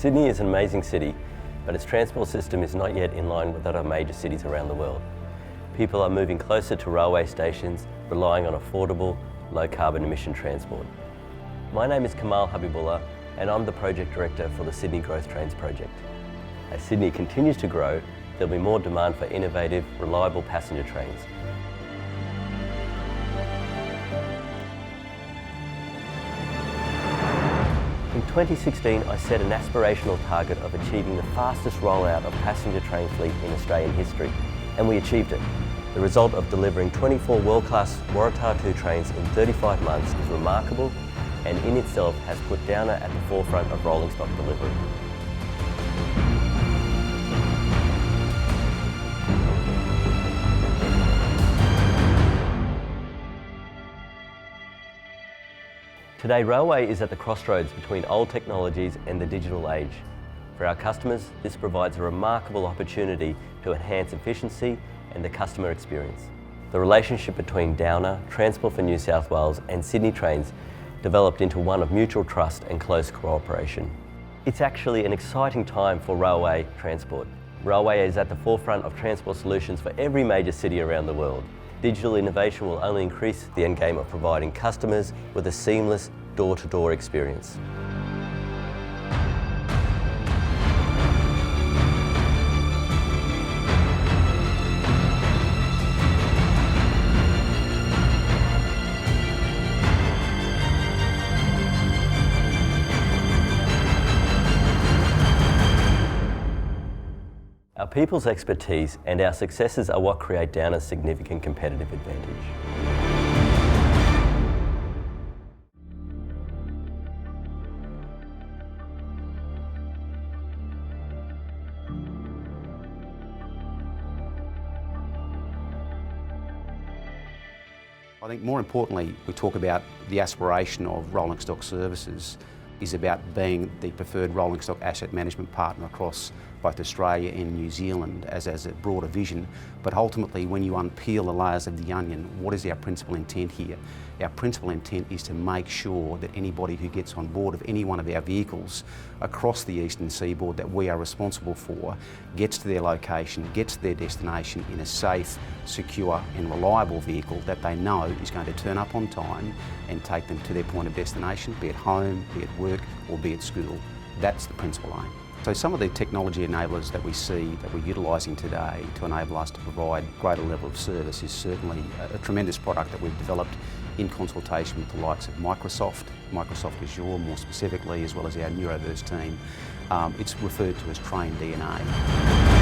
Sydney is an amazing city, but its transport system is not yet in line with other major cities around the world. People are moving closer to railway stations, relying on affordable, low-carbon emission transport. My name is Kamal Habibullah, and I'm the Project Director for the Sydney Growth Trains project. As Sydney continues to grow, there'll be more demand for innovative, reliable passenger trains. In 2016, I set an aspirational target of achieving the fastest rollout of passenger train fleet in Australian history, and we achieved it. The result of delivering 24 world-class Waratah 2 trains in 35 months is remarkable, and in itself has put Downer at the forefront of rolling stock delivery. Today, railway is at the crossroads between old technologies and the digital age. For our customers, this provides a remarkable opportunity to enhance efficiency and the customer experience. The relationship between Downer, Transport for New South Wales and Sydney Trains developed into one of mutual trust and close cooperation. It's actually an exciting time for railway transport. Railway is at the forefront of transport solutions for every major city around the world. Digital innovation will only increase the endgame of providing customers with a seamless door-to-door experience. Our people's expertise and our successes are what create Downer's significant competitive advantage. I think more importantly, we talk about the aspiration of Rollingstock Services is about being the preferred rolling stock asset management partner across both Australia and New Zealand as a broader vision. But ultimately, when you unpeel the layers of the onion, what is our principal intent here? Our principal intent is to make sure that anybody who gets on board of any one of our vehicles across the eastern seaboard that we are responsible for gets to their location, gets to their destination in a safe, secure and reliable vehicle that they know is going to turn up on time and take them to their point of destination, be it home, be it work or be it school. That's the principal aim. So some of the technology enablers that we see that we're utilising today to enable us to provide greater level of service is certainly a tremendous product that we've developed in consultation with the likes of Microsoft Azure more specifically, as well as our Neuroverse team. It's referred to as TrainDNA.